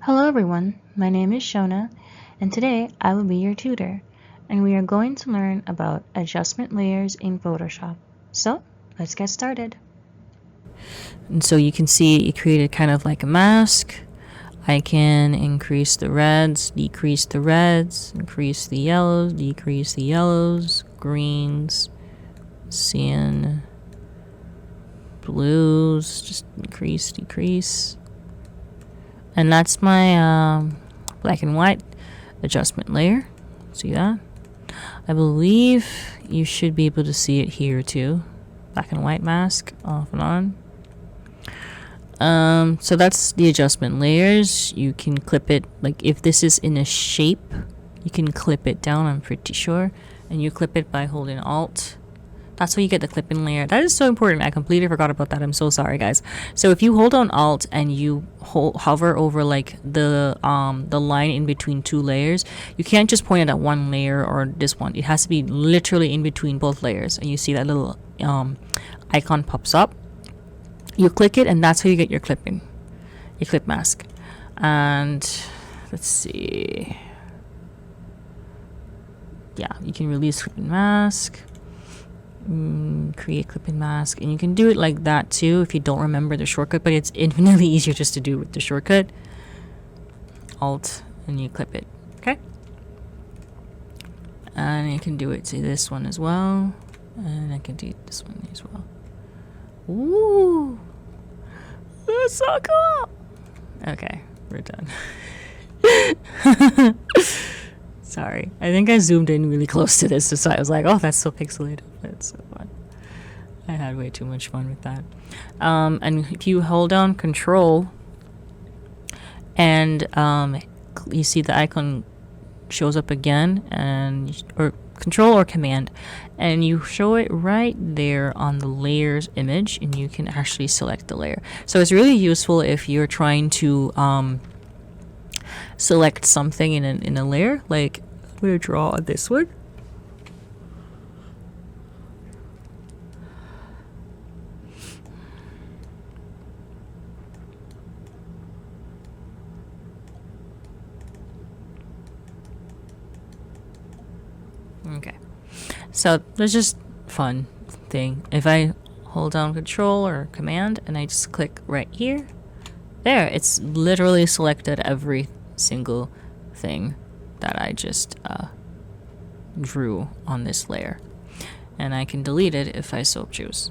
Hello everyone, my name is Shona, and today I will be your tutor, and we are going to learn about adjustment layers in Photoshop. So, let's get started. And so you can see it created kind of like a mask. I can increase the reds, decrease the reds, increase the yellows, decrease the yellows, greens, cyan, blues, just increase, decrease. And that's my black and white adjustment layer. See that? I believe you should be able to see it here too. Black and white mask, off and on. So that's the adjustment layers. You can clip it, like if this is in a shape, you can clip it down, I'm pretty sure. And you clip it by holding Alt. That's how you get the clip-in layer. That is so important. I completely forgot about that. I'm so sorry, guys. So if you hold on Alt and you hover over like the line in between two layers, you can't just point it at one layer or this one. It has to be literally in between both layers. And you see that little icon pops up. You click it, and that's how you get your clip-in, your clip mask. And let's see. Yeah, you can release clip-in mask. Create clip-in mask, and you can do it like that too if you don't remember the shortcut, but it's infinitely easier just to do with the shortcut. Alt and you clip it. Okay, and you can do it to this one as well, and I can do this one as well. Ooh, that's so cool. Okay, we're done. Sorry, I think I zoomed in really close to this, so I was like, oh, that's so pixelated. It's so fun. I had way too much fun with that. And if you hold down Control, and you see the icon shows up again, and or Control or Command, and you show it right there on the layers image, and you can actually select the layer. So it's really useful if you're trying to select something in a layer. Like I'm gonna draw this one. Okay, so there's just fun thing. If I hold down Control or Command and I just click right here, there, it's literally selected every single thing that I just drew on this layer, and I can delete it if I so choose.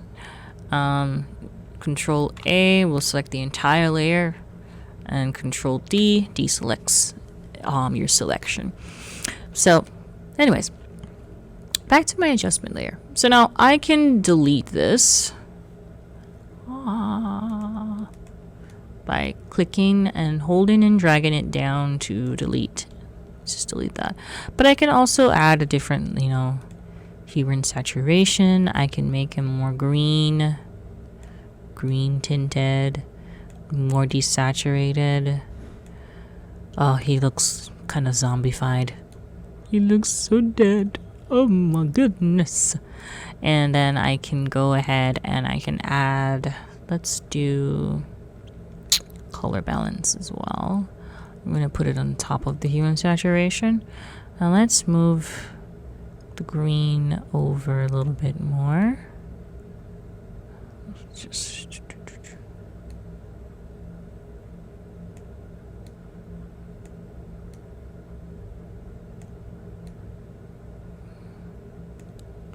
Control A will select the entire layer, and Control D deselects your selection. So anyways, back to my adjustment layer. So now I can delete this by clicking and holding and dragging it down to delete. Just delete that. But I can also add a different, hue and saturation. I can make him more green tinted, more desaturated. Oh, he looks kind of zombified. He looks so dead. Oh my goodness. And then I can go ahead and I can add, let's do color balance as well. I'm going to put it on top of the hue and saturation. Now let's move the green over a little bit more. Just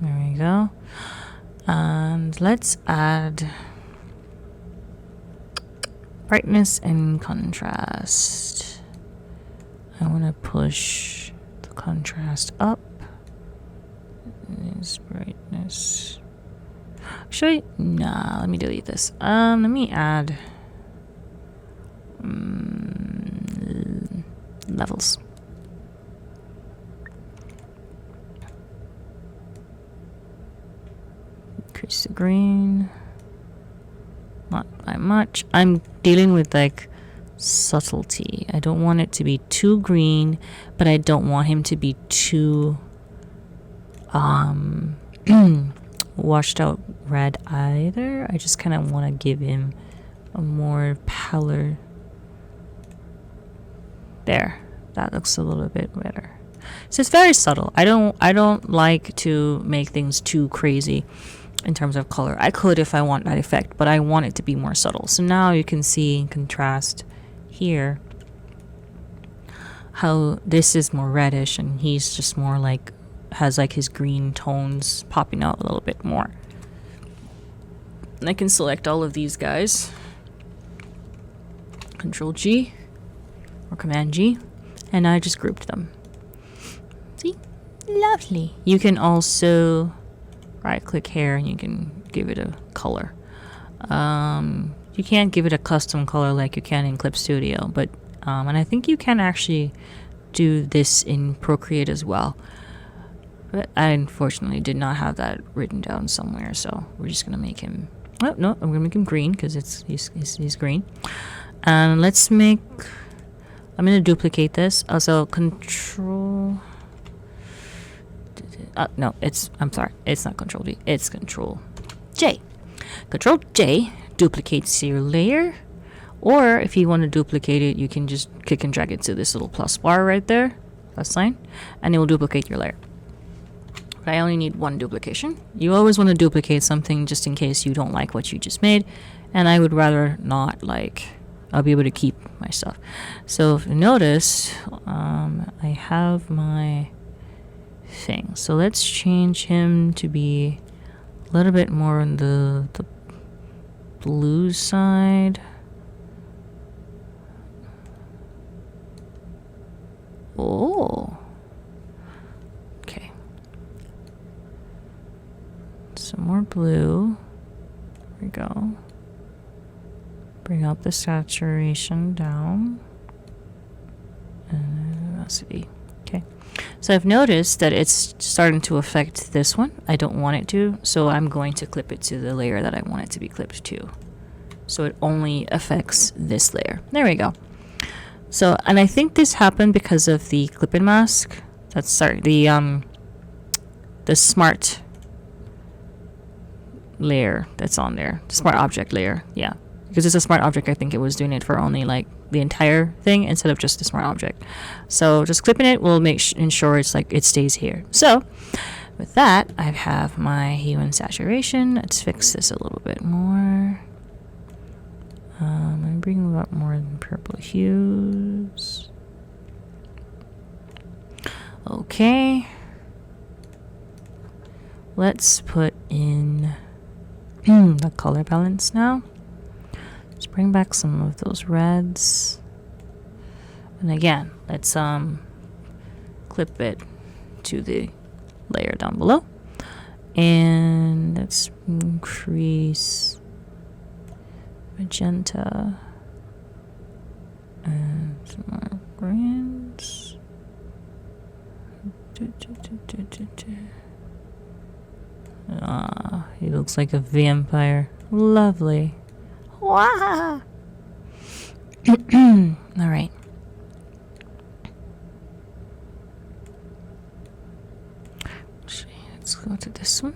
there we go. And let's add brightness and contrast. I want to push the contrast up. Is brightness. Actually, nah, let me delete this. Let me add levels. Increase the green. Not by much. I'm dealing with like subtlety. I don't want it to be too green, but I don't want him to be too washed out red either. I just kind of want to give him a more paler There, that looks a little bit better. So it's very subtle. I don't like to make things too crazy in terms of color. I could if I want that effect, but I want it to be more subtle. So now you can see in contrast here how this is more reddish and he's just more like, has like his green tones popping out a little bit more. And I can select all of these guys. Control G or Command G, and I just grouped them. See? Lovely. You can also right click here and you can give it a color. You can't give it a custom color like you can in Clip Studio, but and I think you can actually do this in Procreate as well. But I unfortunately did not have that written down somewhere, so we're just gonna make him. Oh no, I'm gonna make him green because he's green. And let's make. I'm gonna duplicate this. Also, Control. No, I'm sorry. It's not Control D. It's Control J. Control J duplicates your layer. Or if you want to duplicate it, you can just click and drag it to this little plus bar right there, plus sign, and it will duplicate your layer. But I only need one duplication. You always want to duplicate something just in case you don't like what you just made, and I would rather not like. I'll be able to keep my stuff. So if you notice, I have my thing. So let's change him to be a little bit more on the blue side. Oh, okay. Some more blue. There we go. Bring up the saturation down. And opacity. Okay. So I've noticed that it's starting to affect this one. I don't want it to, so I'm going to clip it to the layer that I want it to be clipped to. So it only affects this layer. There we go. So, and I think this happened because of the clip-in mask. That's sorry, the smart layer that's on there. The smart object layer, yeah. Because it's a smart object, I think it was doing it for only like the entire thing instead of just the smart object. So just clipping it will ensure it's like it stays here. So with that, I have my hue and saturation. Let's fix this a little bit more. I'm bringing a lot more purple hues. Okay. Let's put in the color balance now. Let's bring back some of those reds. And again, let's clip it to the layer down below. And let's increase magenta and some more greens. Ah, he looks like a vampire. Lovely. Wow. All right. Let's go to this one.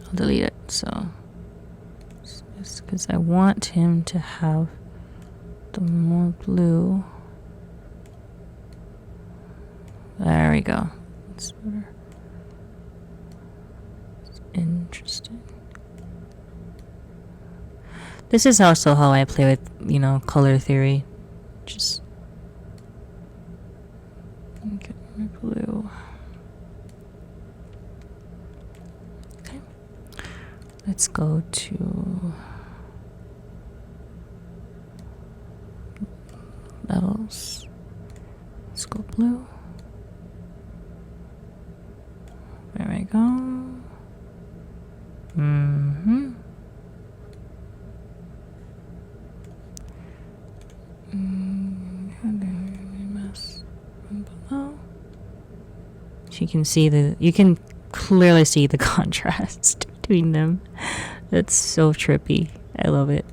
I'll delete it. So it's because I want him to have the more blue. There we go. That's better. It's interesting. This is also how I play with, color theory. Just get my blue. Okay. Let's go to levels. Let's go blue. There we go. You can see you can clearly see the contrast between them. That's so trippy. I love it.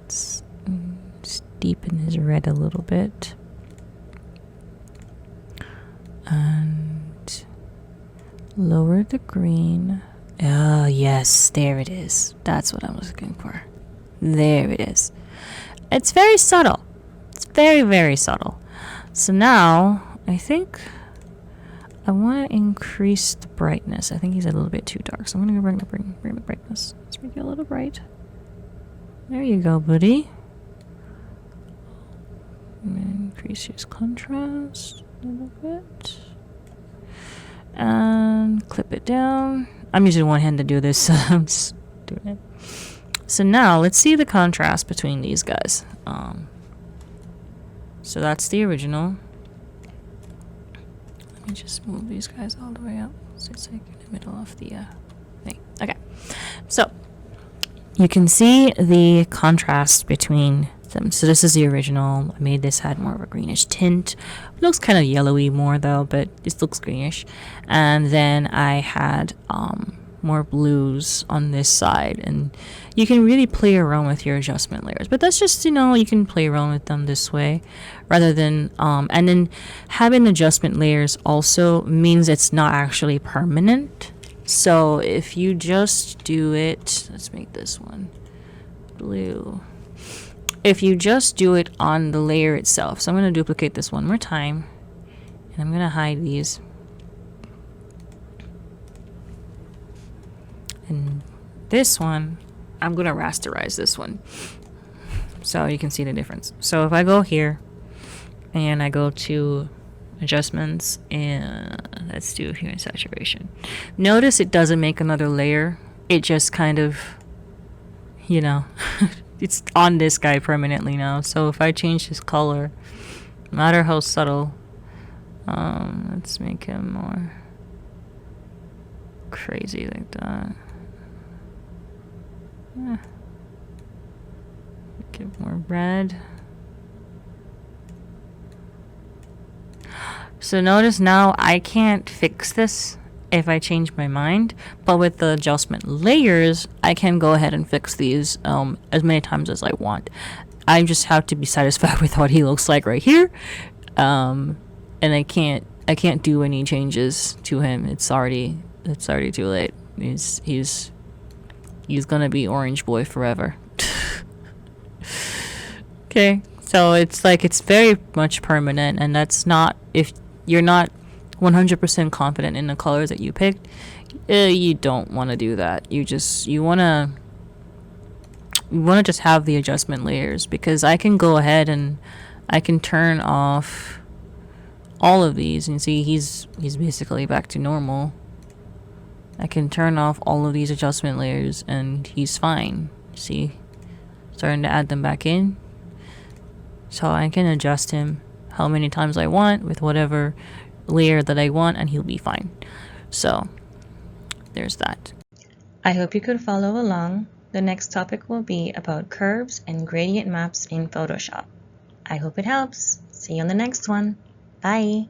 Let's deepen his red a little bit. And Lower the green. Oh, yes, there it is. That's what I was looking for. There it is. It's very subtle. It's very, very subtle. So now, I think I want to increase the brightness. I think he's a little bit too dark, so I'm going to bring the brightness. Let's make it a little bright. There you go, buddy. Increase his contrast a little bit. And clip it down. I'm using one hand to do this, so I'm just doing it. So now let's see the contrast between these guys. So that's the original. Let me just move these guys all the way up so it's like in the middle of the thing. Okay, so you can see the contrast between them. So this is the original. I made this had more of a greenish tint. It looks kind of yellowy more though, but it looks greenish. And then I had more blues on this side, and you can really play around with your adjustment layers, but that's just, you know, you can play around with them this way rather than and then having adjustment layers also means it's not actually permanent. So if you just do it, let's make this one blue. If you just do it on the layer itself, so I'm going to duplicate this one more time and I'm going to hide these. And this one, I'm going to rasterize this one so you can see the difference. So if I go here and I go to adjustments and let's do here in saturation, notice it doesn't make another layer. It just kind of, you know, it's on this guy permanently now. So if I change his color, no matter how subtle, let's make him more crazy like that. Make it more red. So notice now I can't fix this if I change my mind, but with the adjustment layers I can go ahead and fix these as many times as I want. I just have to be satisfied with what he looks like right here, and I can't do any changes to him. It's already too late. He's gonna be Orange Boy forever. Okay, so it's like it's very much permanent, and that's not, if you're not 100% confident in the colors that you picked, you don't want to do that. You want to just have the adjustment layers, because I can go ahead and I can turn off all of these and see he's basically back to normal. I can turn off all of these adjustment layers and he's fine. See, starting to add them back in. So I can adjust him how many times I want with whatever layer that I want, and he'll be fine. So there's that. I hope you could follow along. The next topic will be about curves and gradient maps in Photoshop. I hope it helps. See you on the next one. Bye.